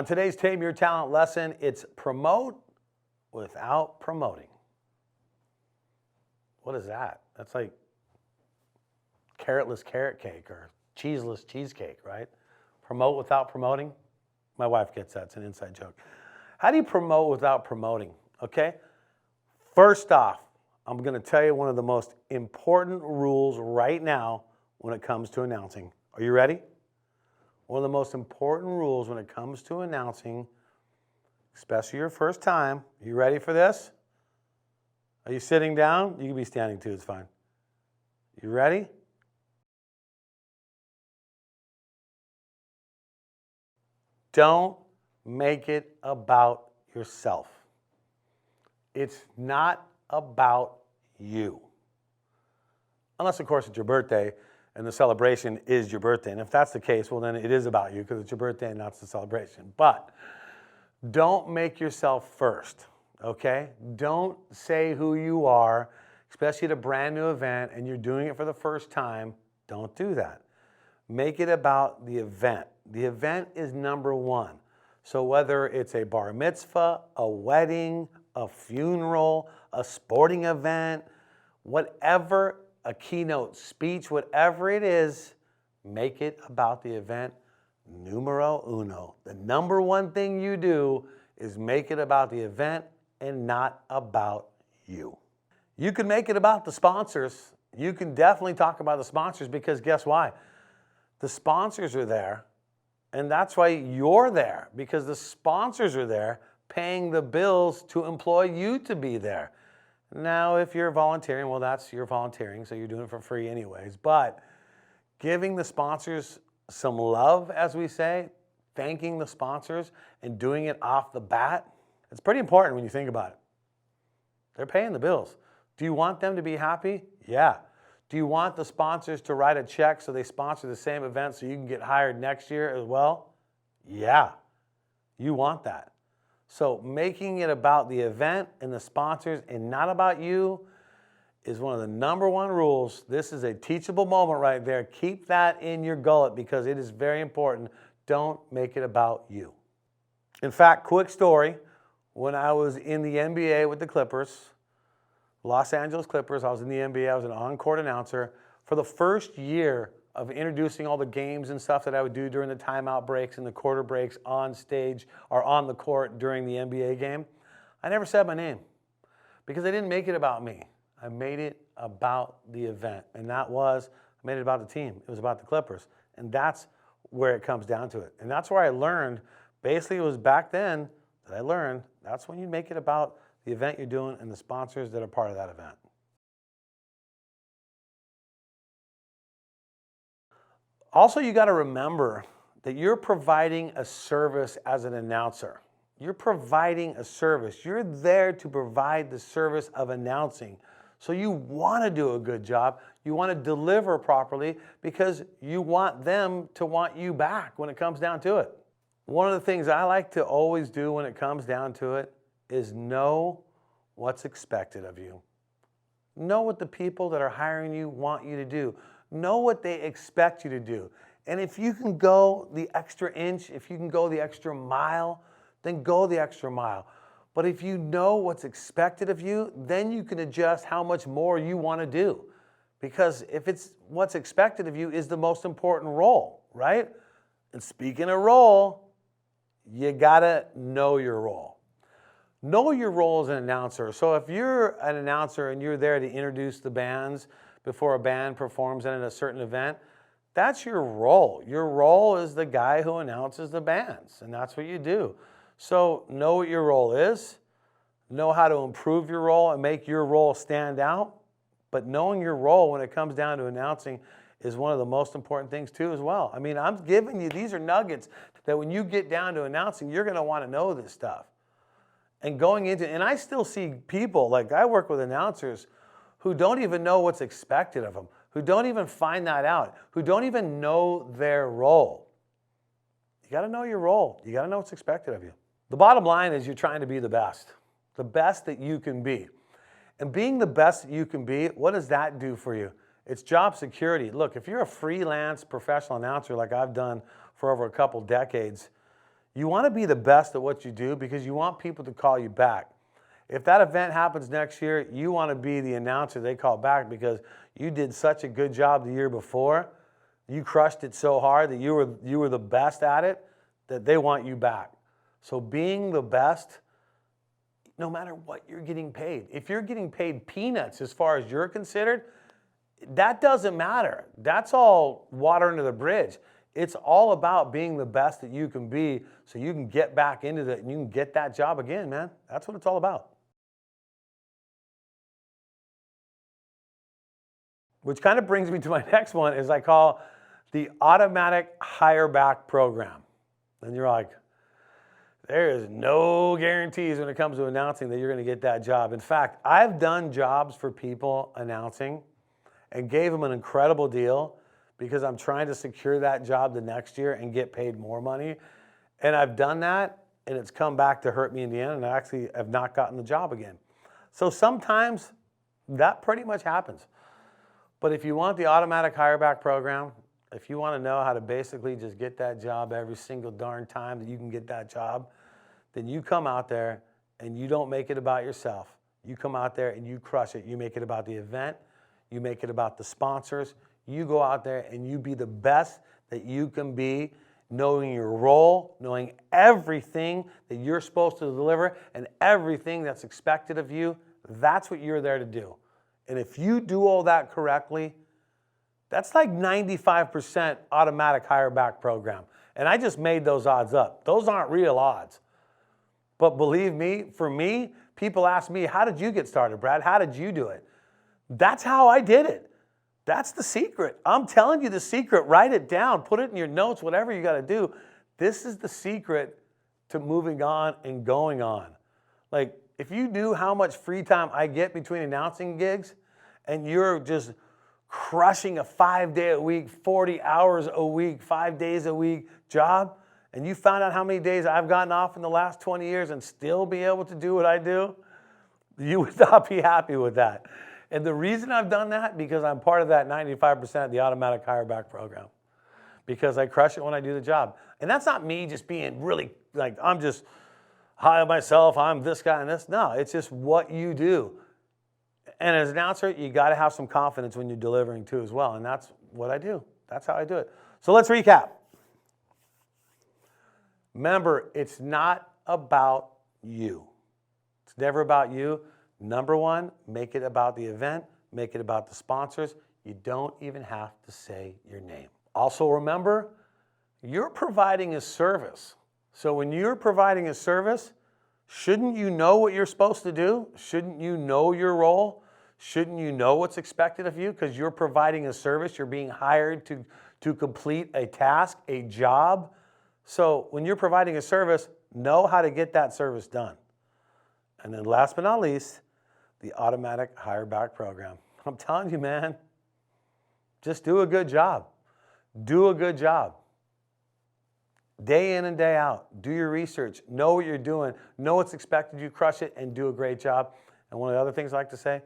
On today's Tame Your Talent lesson, it's promote without promoting. What is that? That's like carrotless carrot cake or cheeseless cheesecake, right? Promote without promoting. My wife gets that. It's an inside joke. How do you promote without promoting? Okay? First off, I'm going to tell you one of the most important rules right now when it comes to announcing. Are you ready? One of the most important rules when it comes to announcing, especially your first time. Are you ready for this? Are you sitting down? You can be standing too, it's fine. You ready? Don't make it about yourself. It's not about you. Unless, of course, it's your birthday and the celebration is your birthday. And if that's the case, well, then it is about you because it's your birthday and that's the celebration. But don't make yourself first, okay? Don't say who you are, especially at a brand new event and you're doing it for the first time. Don't do that. Make it about the event. The event is number one. So whether it's a bar mitzvah, a wedding, a funeral, a sporting event, whatever, a keynote speech, whatever it is, make it about the event. Numero uno. The number one thing you do is make it about the event and not about you. You can make it about the sponsors. You can definitely talk about the sponsors because guess why? The sponsors are there, and that's why you're there, because the sponsors are there paying the bills to employ you to be there. Now, if you're volunteering, well, that's your volunteering, so you're doing it for free anyways. But giving the sponsors some love, as we say, thanking the sponsors and doing it off the bat, it's pretty important when you think about it. They're paying the bills. Do you want them to be happy? Yeah. Do you want the sponsors to write a check so they sponsor the same event so you can get hired next year as well? Yeah. You want that. So making it about the event and the sponsors and not about you is one of the number one rules. This is a teachable moment right there. Keep that in your gullet because it is very important. Don't make it about you. In fact, quick story, when I was in the NBA with the Clippers, Los Angeles Clippers, I was in the NBA, I was an on-court announcer. For the first year of introducing all the games and stuff that I would do during the timeout breaks and the quarter breaks on stage or on the court during the NBA game, I never said my name because I didn't make it about me. I made it about the event, and that was, I made it about the team. It was about the Clippers, and that's where it comes down to it. And that's where I learned, basically it was back then that I learned, that's when you make it about the event you're doing and the sponsors that are part of that event. Also, you got to remember that you're providing a service as an announcer. You're providing a service. You're there to provide the service of announcing. So you want to do a good job. You want to deliver properly because you want them to want you back when it comes down to it. One of the things I like to always do when it comes down to it is know what's expected of you. Know what the people that are hiring you want you to do. Know what they expect you to do. And if you can go the extra inch, if you can go the extra mile, then go the extra mile. But if you know what's expected of you, then you can adjust how much more you want to do. Because if it's what's expected of you is the most important role, right? And speaking of role, you got to know your role. Know your role as an announcer. So if you're an announcer and you're there to introduce the bands before a band performs at a certain event, that's your role. Your role is the guy who announces the bands, and that's what you do. So know what your role is, know how to improve your role and make your role stand out, but knowing your role when it comes down to announcing is one of the most important things too as well. I mean, I'm giving you, these are nuggets that when you get down to announcing, you're going to want to know this stuff. And going into, and I still see people, like I work with announcers who don't even know what's expected of them, who don't even find that out, who don't even know their role. You got to know your role. You got to know what's expected of you. The bottom line is you're trying to be the best that you can be. And being the best that you can be, what does that do for you? It's job security. Look, if you're a freelance professional announcer like I've done for over a couple decades, You want to be the best at what you do because you want people to call you back. If that event happens next year, you want to be the announcer they call back because you did such a good job the year before. You crushed it so hard that you were the best at it that they want you back. So being the best, no matter what you're getting paid. If you're getting paid peanuts as far as you're considered, that doesn't matter. That's all water under the bridge. It's all about being the best that you can be so you can get back into it and you can get that job again, man. That's what it's all about. Which kind of brings me to my next one is I call the automatic hire back program. And you're like, there is no guarantees when it comes to announcing that you're going to get that job. In fact, I've done jobs for people announcing and gave them an incredible deal because I'm trying to secure that job the next year and get paid more money. And I've done that, and it's come back to hurt me in the end, and I actually have not gotten the job again. So sometimes that pretty much happens. But if you want the automatic hire back program, if you want to know how to basically just get that job every single darn time that you can get that job, then you come out there and you don't make it about yourself. You come out there and you crush it. You make it about the event. You make it about the sponsors. You go out there and you be the best that you can be, knowing your role, knowing everything that you're supposed to deliver and everything that's expected of you. That's what you're there to do. And if you do all that correctly, that's like 95% automatic hire back program. And I just made those odds up. Those aren't real odds. But believe me, for me, people ask me, how did you get started, Brad? How did you do it? That's how I did it. That's the secret. I'm telling you the secret. Write it down. Put it in your notes, whatever you got to do. This is the secret to moving on and going on. Like, if you knew how much free time I get between announcing gigs and you're just crushing a 5-day-a-week, 40 hours a week, 5 days a week job, and you found out how many days I've gotten off in the last 20 years and still be able to do what I do, you would not be happy with that. And the reason I've done that, because I'm part of that 95% of the automatic hire back program. Because I crush it when I do the job. And that's not me just being really, like, I'm just high on myself, I'm this guy and this. No, it's just what you do. And as an announcer, you got to have some confidence when you're delivering too as well. And that's what I do. That's how I do it. So let's recap. Remember, it's not about you. It's never about you. Number one, make it about the event. Make it about the sponsors. You don't even have to say your name. Also remember, you're providing a service. So when you're providing a service, shouldn't you know what you're supposed to do? Shouldn't you know your role? Shouldn't you know what's expected of you? Because you're providing a service. You're being hired to complete a task, a job. So when you're providing a service, know how to get that service done. And then last but not least, the automatic hire back program. I'm telling you, man, just do a good job. Do a good job. Day in and day out. Do your research. Know what you're doing. Know what's expected. You crush it and do a great job. And one of the other things I like to say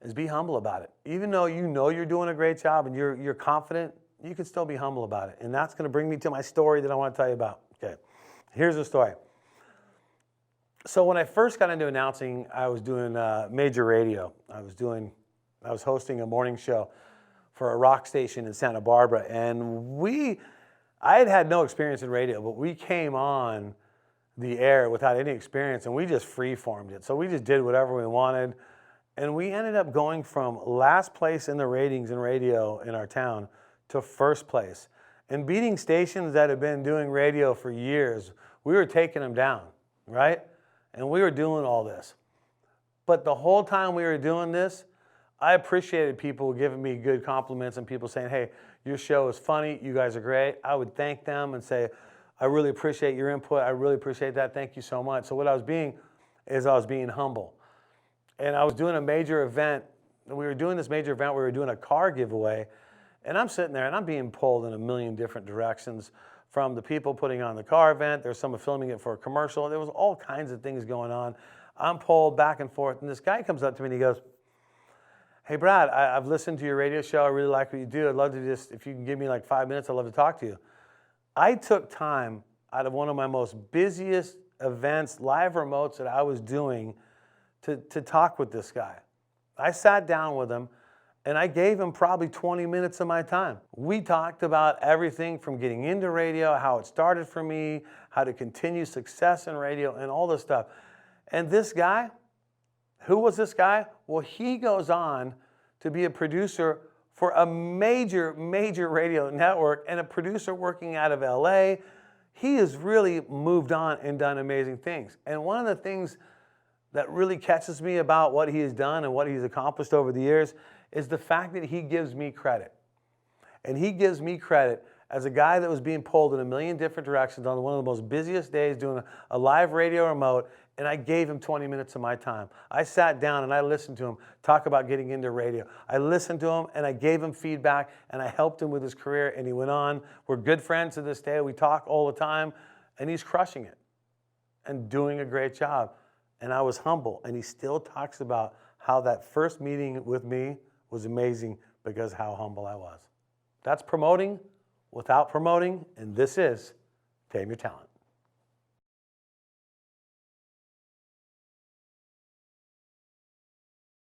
is be humble about it. Even though you know you're doing a great job and you're confident, you can still be humble about it. And that's going to bring me to my story that I want to tell you about. Okay, here's the story. So when I first got into announcing, I was doing major radio. I was hosting a morning show for a rock station in Santa Barbara, and I had no experience in radio, but we came on the air without any experience, and we just free-formed it. So we just did whatever we wanted, and we ended up going from last place in the ratings in radio in our town to first place. And beating stations that have been doing radio for years, we were taking them down, right? And we were doing all this. But the whole time we were doing this, I appreciated people giving me good compliments and people saying, hey, your show is funny, you guys are great. I would thank them and say, I really appreciate your input, I really appreciate that, thank you so much. So what I was being humble. And I was doing a major event, and we were doing this major event, we were doing a car giveaway, and I'm sitting there and I'm being pulled in a million different directions from the people putting on the car event. There's someone filming it for a commercial. There was all kinds of things going on. I'm pulled back and forth, and this guy comes up to me and he goes, hey, Brad, I've listened to your radio show. I really like what you do. I'd love to if you can give me like 5 minutes, I'd love to talk to you. I took time out of one of my most busiest events, live remotes that I was doing to talk with this guy. I sat down with him and I gave him probably 20 minutes of my time. We talked about everything from getting into radio, how it started for me, how to continue success in radio, and all this stuff. And this guy, who was this guy? Well, he goes on to be a producer for a major, major radio network and a producer working out of LA. He has really moved on and done amazing things. And one of the things that really catches me about what he has done and what he's accomplished over the years is the fact that he gives me credit. And he gives me credit as a guy that was being pulled in a million different directions on one of the most busiest days doing a live radio remote, and I gave him 20 minutes of my time. I sat down and I listened to him talk about getting into radio. I listened to him and I gave him feedback and I helped him with his career, and he went on. We're good friends to this day. We talk all the time, and he's crushing it and doing a great job. And I was humble, and he still talks about how that first meeting with me was amazing because how humble I was. That's promoting without promoting, and this is Tame Your Talent.